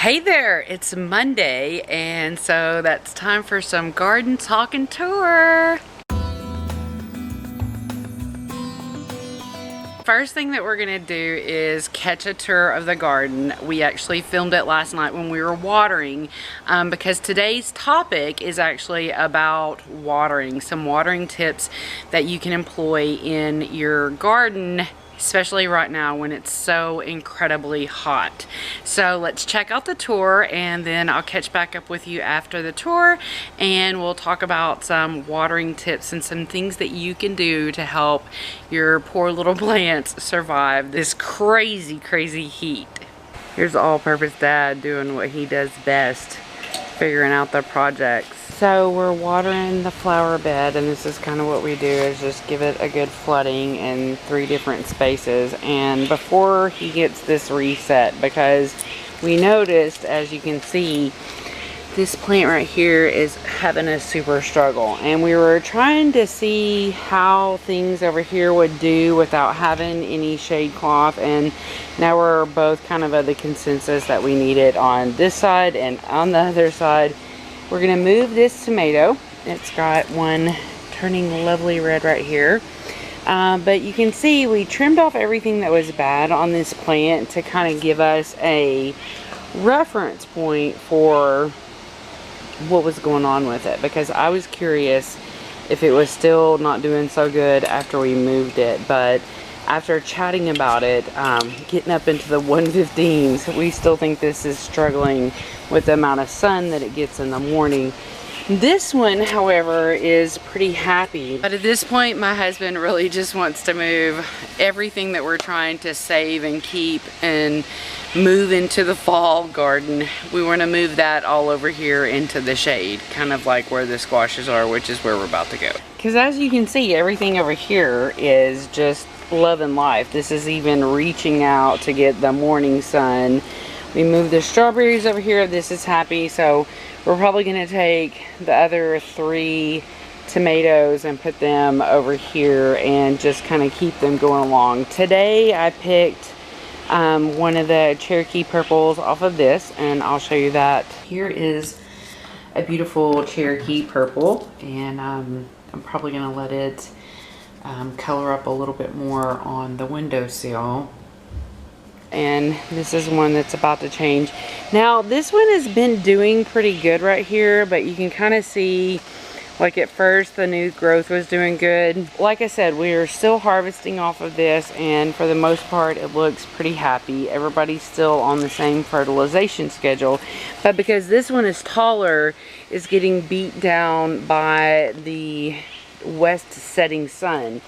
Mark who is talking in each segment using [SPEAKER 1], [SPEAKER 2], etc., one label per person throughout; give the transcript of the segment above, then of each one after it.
[SPEAKER 1] Hey there, it's Monday, and so that's time for some garden talk and tour. First thing that we're gonna do is catch a tour of the garden. We actually filmed it last night when we were watering because today's topic is actually about watering, some watering tips that you can employ in your garden, especially right now when it's so incredibly hot. So let's check out the tour, and then I'll catch back up with you after the tour, and we'll talk about some watering tips and some things that you can do to help your poor little plants survive this crazy heat. Here's All-Purpose Dad doing what he does best, figuring out the projects. So we're watering the flower bed, and this is kind of what we do, is just give it a good flooding in 3 different spaces. And before he gets this reset, because we noticed, as you can see, this plant right here is having a super struggle, and we were trying to see how things over here would do without having any shade cloth, and now we're both kind of the consensus that we need it on this side and on the other side. We're gonna move this tomato. It's got one turning lovely red right here. But you can see we trimmed off everything that was bad on this plant to kind of give us a reference point for what was going on with it, because I was curious if it was still not doing so good after we moved it. But after chatting about it, getting up into the 115s, we still think this is struggling with the amount of sun that it gets in the morning. This one, however, is pretty happy. But at this point, my husband really just wants to move everything that we're trying to save and keep and move into the fall garden. We want to move that all over here into the shade, kind of like where the squashes are, which is where we're about to go. Because as you can see, everything over here is just love and life. This is even reaching out to get the morning sun. We moved the strawberries over here. This is happy. So we're probably going to take the other 3 tomatoes and put them over here and just kind of keep them going along. Today I picked one of the Cherokee purples off of this, and I'll show you that. Here is a beautiful Cherokee purple, and I'm probably going to let it color up a little bit more on the windowsill. And this is one that's about to change. Now this one has been doing pretty good right here, but you can kind of see, like, at first the new growth was doing good. Like I said, we are still harvesting off of this, and for the most part it looks pretty happy. Everybody's still on the same fertilization schedule, but because this one is taller, it's getting beat down by the west setting sun.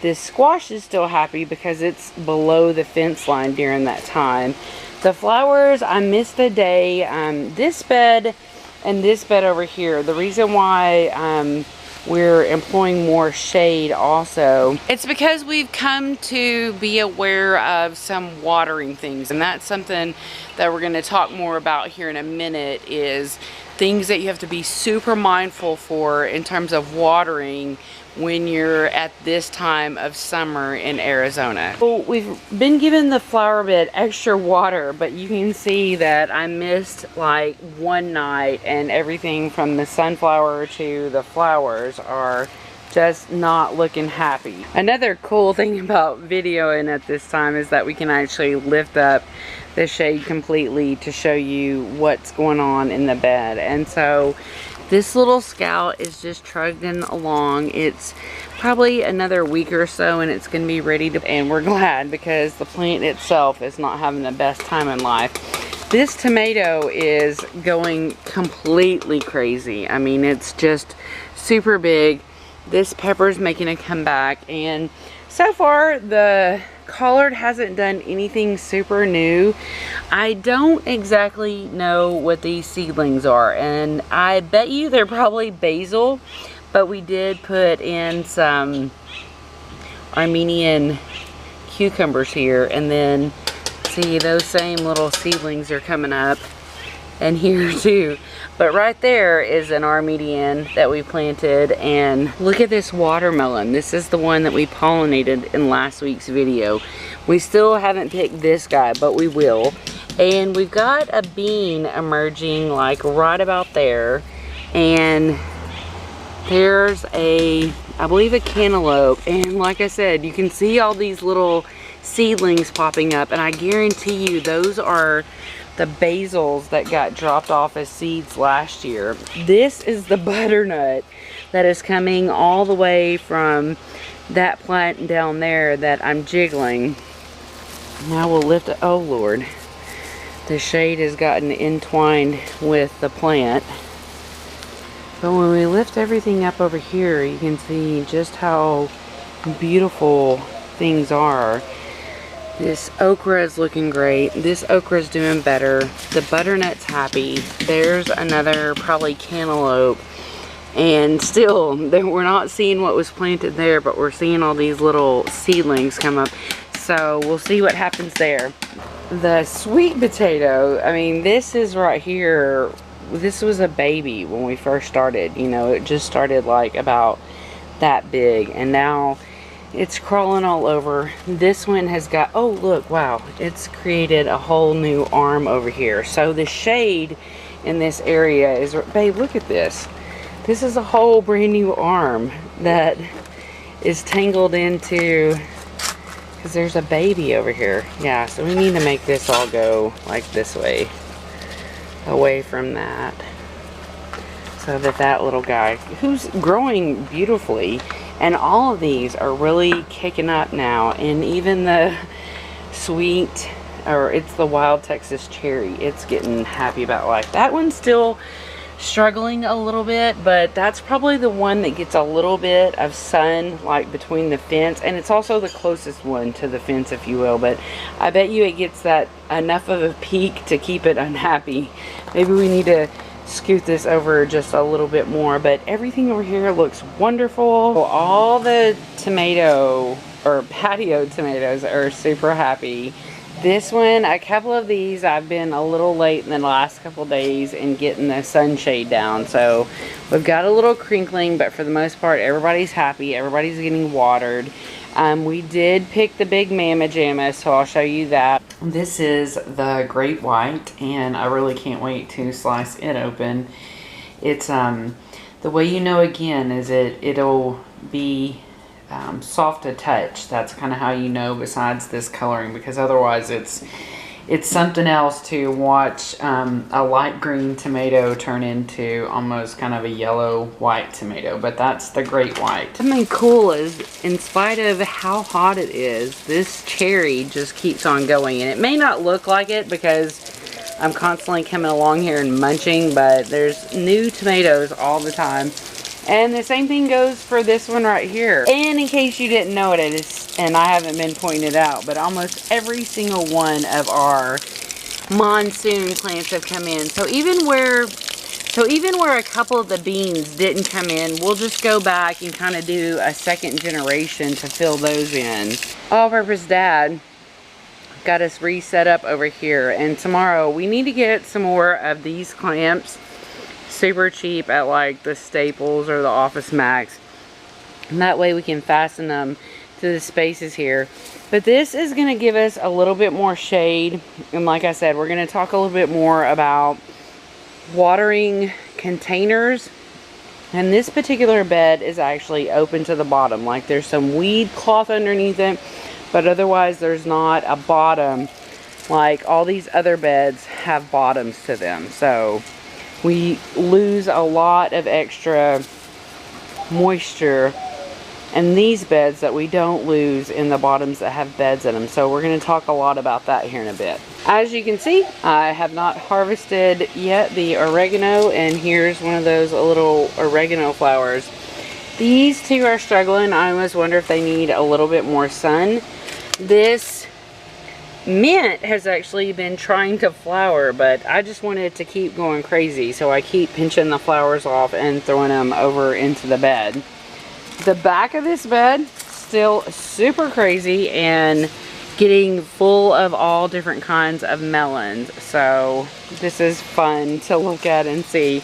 [SPEAKER 1] This squash is still happy because it's below the fence line during that time. The flowers, I missed a day. This bed and this bed over here, the reason why we're employing more shade also, it's because we've come to be aware of some watering things, and that's something that we're going to talk more about here in a minute, is things that you have to be super mindful for in terms of watering when you're at this time of summer in Arizona. So we've been giving the flower bed extra water, but you can see that I missed like one night, and everything from the sunflower to the flowers are just not looking happy. Another cool thing about videoing at this time is that we can actually lift up the shade completely to show you what's going on in the bed. And so this little scout is just trudging along. It's probably another week or so and it's going to be ready to, and we're glad, because the plant itself is not having the best time in life. This tomato is going completely crazy. I mean, it's just super big. This pepper's making a comeback, and so far the collard hasn't done anything super new. I don't exactly know what these seedlings are, and I bet you they're probably basil, but we did put in some Armenian cucumbers here, and then see, those same little seedlings are coming up, and here too. But right there is an Armenian that we planted, and look at this watermelon. This is the one that we pollinated in last week's video. We still haven't picked this guy, but we will. And we've got a bean emerging like right about there. And there's I believe a cantaloupe. And like I said, you can see all these little seedlings popping up. And I guarantee you those are the basils that got dropped off as seeds last year. This is the butternut that is coming all the way from that plant down there that I'm jiggling. Now we'll lift it. Oh Lord. The shade has gotten entwined with the plant. But when we lift everything up over here, you can see just how beautiful things are. This okra is looking great. This okra is doing better. The butternut's happy. There's another probably cantaloupe. And still, we're not seeing what was planted there, but we're seeing all these little seedlings come up. So we'll see what happens there. The sweet potato, I mean, this is right here. This was a baby when we first started. You know, it just started like about that big. And now it's crawling all over. This one has got, oh look, wow. It's created a whole new arm over here. So the shade in this area is, babe, look at this. This is a whole brand new arm that is tangled into, because there's a baby over here. Yeah, so we need to make this all go like this way, away from that, so that that little guy, who's growing beautifully, and all of these are really kicking up now. And even the sweet, or it's the wild Texas cherry, it's getting happy about life. That one's still struggling a little bit, but that's probably the one that gets a little bit of sun like between the fence, and it's also the closest one to the fence, if you will. But I bet you it gets that enough of a peak to keep it unhappy. Maybe we need to scoot this over just a little bit more, but everything over here looks wonderful. All the tomato or patio tomatoes are super happy. This one, a couple of these, I've been a little late in the last couple days in getting the sunshade down. So we've got a little crinkling, but for the most part, everybody's happy. Everybody's getting watered. We did pick the big Mama Jamma, so I'll show you that. This is the Great White, and I really can't wait to slice it open. It's, the way you know again is it'll be soft to touch. That's kind of how you know, besides this coloring, because otherwise it's something else to watch a light green tomato turn into almost kind of a yellow white tomato. But that's the Great White. Something cool is, in spite of how hot it is, this cherry just keeps on going. And it may not look like it because I'm constantly coming along here and munching, but there's new tomatoes all the time. And the same thing goes for this one right here. And in case you didn't know it, and I haven't been pointing it out, but almost every single one of our monsoon plants have come in. So even where a couple of the beans didn't come in, we'll just go back and kind of do a second generation to fill those in. All-purpose Dad got us reset up over here. And tomorrow we need to get some more of these clamps. Super cheap at like the Staples or the Office Max, and that way we can fasten them to the spaces here. But this is going to give us a little bit more shade, and like I said, we're going to talk a little bit more about watering containers. And this particular bed is actually open to the bottom, like there's some weed cloth underneath it, but otherwise there's not a bottom like all these other beds have bottoms to them. So we lose a lot of extra moisture in these beds that we don't lose in the bottoms that have beds in them. So we're going to talk a lot about that here in a bit. As you can see, I have not harvested yet the oregano, and here's one of those little oregano flowers. These two are struggling. I almost wonder if they need a little bit more sun. This mint has actually been trying to flower, but I just wanted it to keep going crazy, so I keep pinching the flowers off and throwing them over into the bed. The back of this bed still super crazy and getting full of all different kinds of melons, so this is fun to look at and see.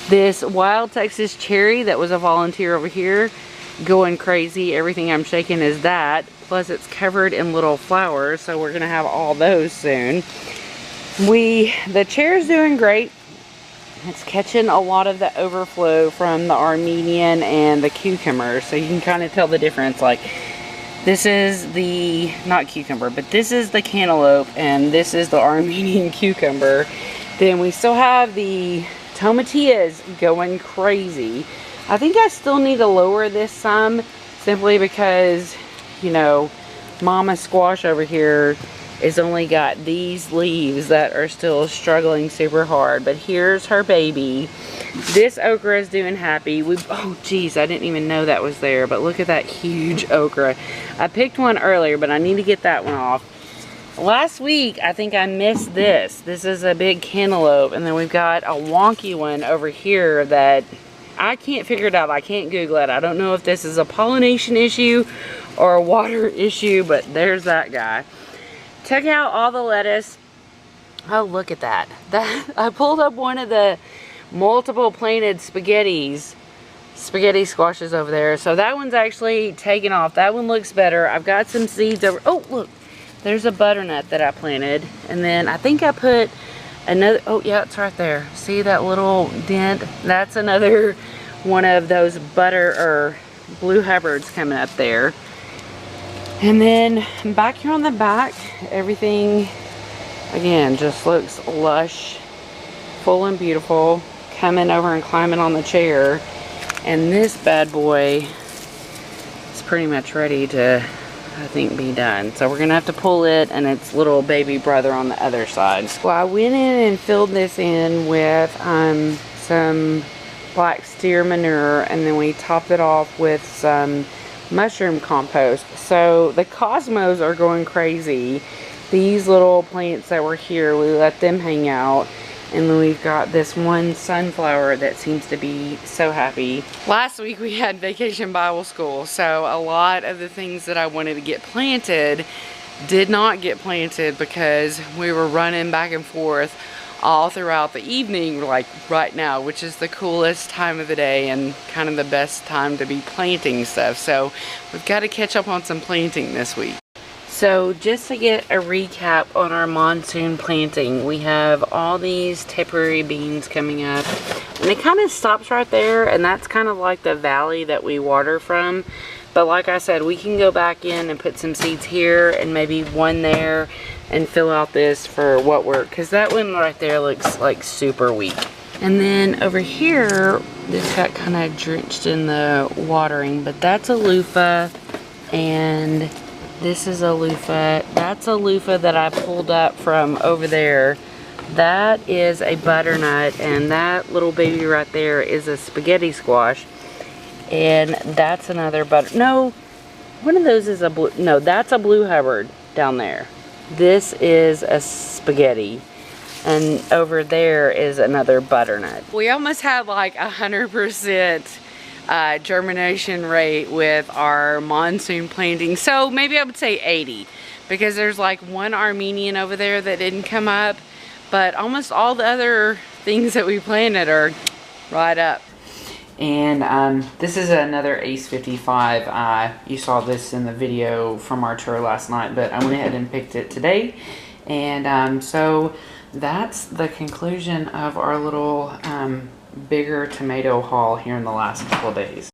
[SPEAKER 1] This wild Texas cherry that was a volunteer over here going crazy. Everything I'm shaking is that. Plus it's covered in little flowers, so we're gonna have all those soon. The chair's doing great. It's catching a lot of the overflow from the Armenian and the cucumber, so you can kind of tell the difference. Like, this is the, not cucumber, but this is the cantaloupe, and this is the Armenian cucumber. Then we still have the tomatillas going crazy. I think I still need to lower this some, simply because, you know, Mama Squash over here is only got these leaves that are still struggling super hard. But here's her baby. This okra is doing happy. Oh geez, I didn't even know that was there, but look at that huge okra. I picked one earlier, but I need to get that one off. Last week, I think I missed this. This is a big cantaloupe, and then we've got a wonky one over here that I can't figure it out. I can't Google it. I don't know if this is a pollination issue or a water issue, but there's that guy. Check out all the lettuce. Oh, look at that. I pulled up one of the multiple planted spaghetti squashes over there. So that one's actually taken off. That one looks better. I've got some seeds over. Oh, look. There's a butternut that I planted. And then I think I put another. Oh, yeah, it's right there. See that little dent? That's another one of those blue Hubbards coming up there. And then back here on the back, everything, again, just looks lush, full and beautiful, coming over and climbing on the chair. And this bad boy is pretty much ready to, I think, be done. So we're gonna have to pull it and its little baby brother on the other side. Well, I went in and filled this in with some black steer manure, and then we topped it off with some mushroom compost. So the cosmos are going crazy. These little plants that were here, we let them hang out. And then we've got this one sunflower that seems to be so happy. Last week we had Vacation Bible School, so a lot of the things that I wanted to get planted did not get planted because we were running back and forth all throughout the evening, like right now, which is the coolest time of the day and kind of the best time to be planting stuff. So we've got to catch up on some planting this week. So just to get a recap on our monsoon planting, we have all these Tipperary beans coming up, and it kind of stops right there, and that's kind of like the valley that we water from. But like I said, we can go back in and put some seeds here and maybe one there and fill out this for what work, because that one right there looks like super weak. And then over here, this got kind of drenched in the watering, but that's a loofah, and this is a loofah. That's a loofah that I pulled up from over there. That is a butternut, and that little baby right there is a spaghetti squash. And that's another no, one of those is a blue, no, that's a blue Hubbard down there. This is a spaghetti, and over there is another butternut. We almost had like 100% germination rate with our monsoon planting. So maybe I would say 80, because there's like one Armenian over there that didn't come up, but almost all the other things that we planted are right up. And this is another Ace 55. You saw this in the video from our tour last night, but I went ahead and picked it today. And so that's the conclusion of our little bigger tomato haul here in the last couple of days.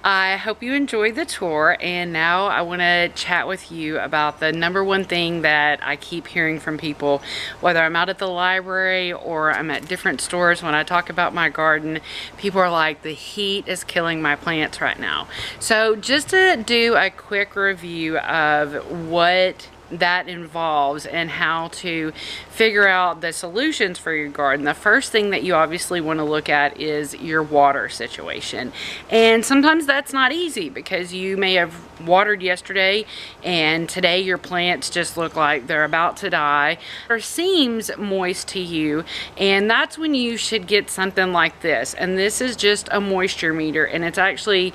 [SPEAKER 1] I hope you enjoyed the tour, and now I want to chat with you about the number one thing that I keep hearing from people, whether I'm out at the library or I'm at different stores. When I talk about my garden, people are like, the heat is killing my plants right now. So just to do a quick review of what that involves and how to figure out the solutions for your garden. The first thing that you obviously want to look at is your water situation. And sometimes that's not easy, because you may have watered yesterday and today your plants just look like they're about to die or seems moist to you, and that's when you should get something like this. And this is just a moisture meter, and it's actually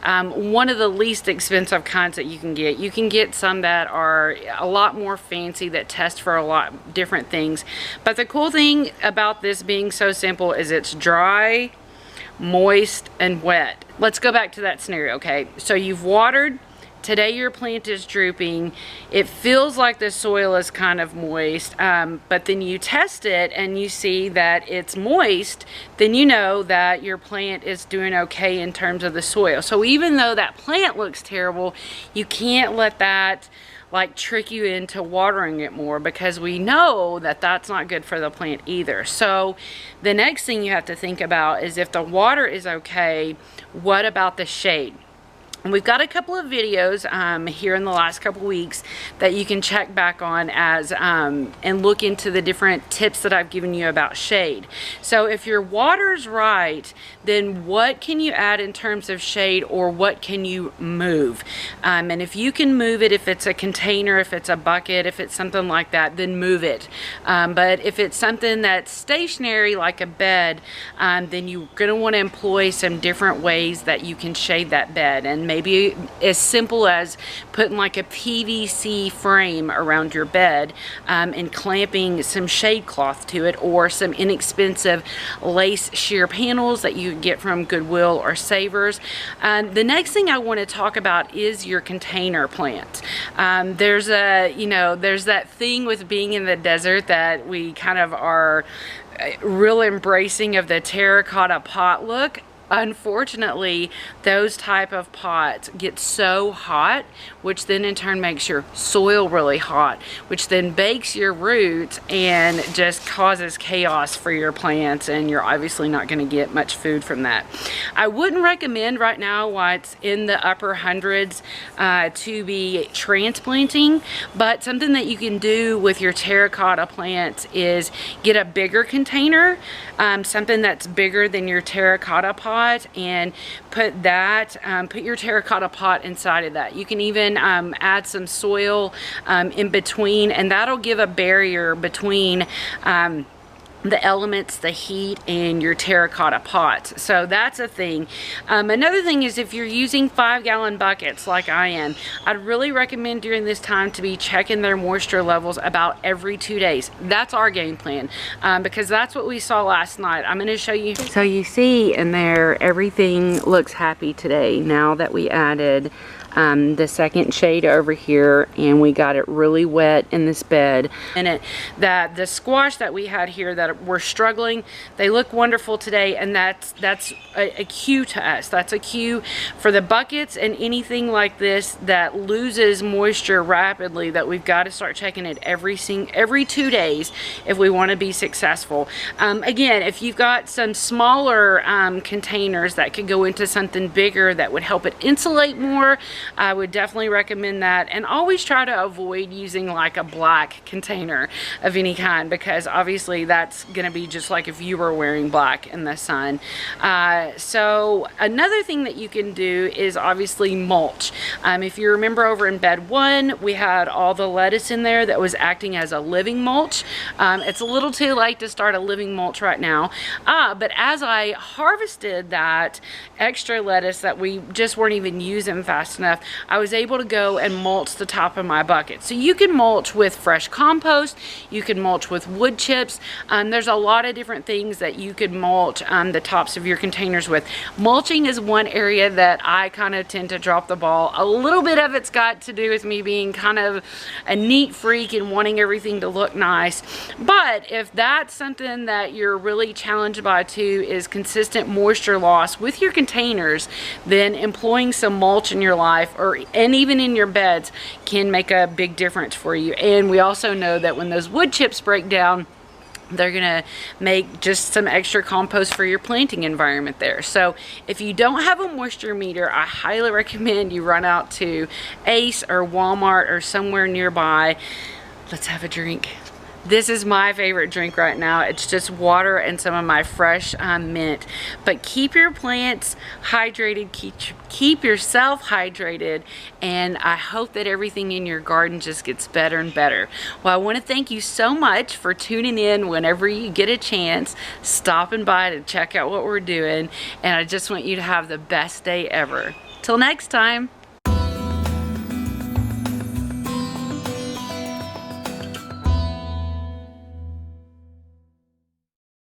[SPEAKER 1] one of the least expensive kinds that you can get. You can get some that are a lot more fancy, that test for a lot different things. But the cool thing about this being so simple is it's dry, moist, and wet. Let's go back to that scenario, okay? So you've watered, today your plant is drooping, it feels like the soil is kind of moist, but then you test it and you see that it's moist, then you know that your plant is doing okay in terms of the soil. So even though that plant looks terrible, you can't let that like trick you into watering it more, because we know that that's not good for the plant either. So the next thing you have to think about is, if the water is okay, what about the shade? And we've got a couple of videos here in the last couple weeks that you can check back on as and look into the different tips that I've given you about shade. So if your water's right, then what can you add in terms of shade, or what can you move? And if you can move it, if it's a container, if it's a bucket, if it's something like that, then move it. But if it's something that's stationary like a bed, then you're going to want to employ some different ways that you can shade that bed. And maybe as simple as putting like a PVC frame around your bed and clamping some shade cloth to it, or some inexpensive lace sheer panels that you get from Goodwill or Savers. The next thing I want to talk about is your container plant. There's that thing with being in the desert that we kind of are real embracing of the terracotta pot look. Unfortunately, those type of pots get so hot, which then in turn makes your soil really hot, which then bakes your roots and just causes chaos for your plants, and you're obviously not going to get much food from that. I wouldn't recommend right now while it's in the upper hundreds to be transplanting, but something that you can do with your terracotta plants is get a bigger container, something that's bigger than your terracotta pot, and put your terracotta pot inside of that. You can even add some soil in between, and that'll give a barrier between the elements, the heat, and your terracotta pots. So that's a thing. Another thing is, if you're using 5-gallon buckets like I am, I'd really recommend during this time to be checking their moisture levels about every 2 days. That's our game plan, because that's what we saw last night. I'm going to show you. So you see in there, everything looks happy today now that we added the second shade over here, and we got it really wet in this bed. And the squash that we had here that were struggling, they look wonderful today, and that's a cue to us. That's a cue for the buckets and anything like this that loses moisture rapidly, that we've got to start checking it every 2 days if we want to be successful. Again, if you've got some smaller containers that could go into something bigger that would help it insulate more, I would definitely recommend that. And always try to avoid using like a black container of any kind, because obviously that's going to be just like if you were wearing black in the sun. So another thing that you can do is obviously mulch. If you remember over in bed 1, we had all the lettuce in there that was acting as a living mulch. It's a little too late to start a living mulch right now, but as I harvested that extra lettuce that we just weren't even using fast enough, I was able to go and mulch the top of my bucket. So you can mulch with fresh compost, you can mulch with wood chips. There's a lot of different things that you could mulch the tops of your containers with. Mulching is one area that I kind of tend to drop the ball. A little bit of it's got to do with me being kind of a neat freak and wanting everything to look nice. But if that's something that you're really challenged by too, is consistent moisture loss with your containers, then employing some mulch in your life and even in your beds can make a big difference for you. And we also know that when those wood chips break down, they're gonna make just some extra compost for your planting environment there. So if you don't have a moisture meter, I highly recommend you run out to Ace or Walmart or somewhere nearby. Let's have a drink. This is my favorite drink right now. It's just water and some of my fresh mint. But keep your plants hydrated, keep yourself hydrated, and I hope that everything in your garden just gets better and better. Well, I want to thank you so much for tuning in whenever you get a chance, stopping by to check out what we're doing, and I just want you to have the best day ever. Till next time.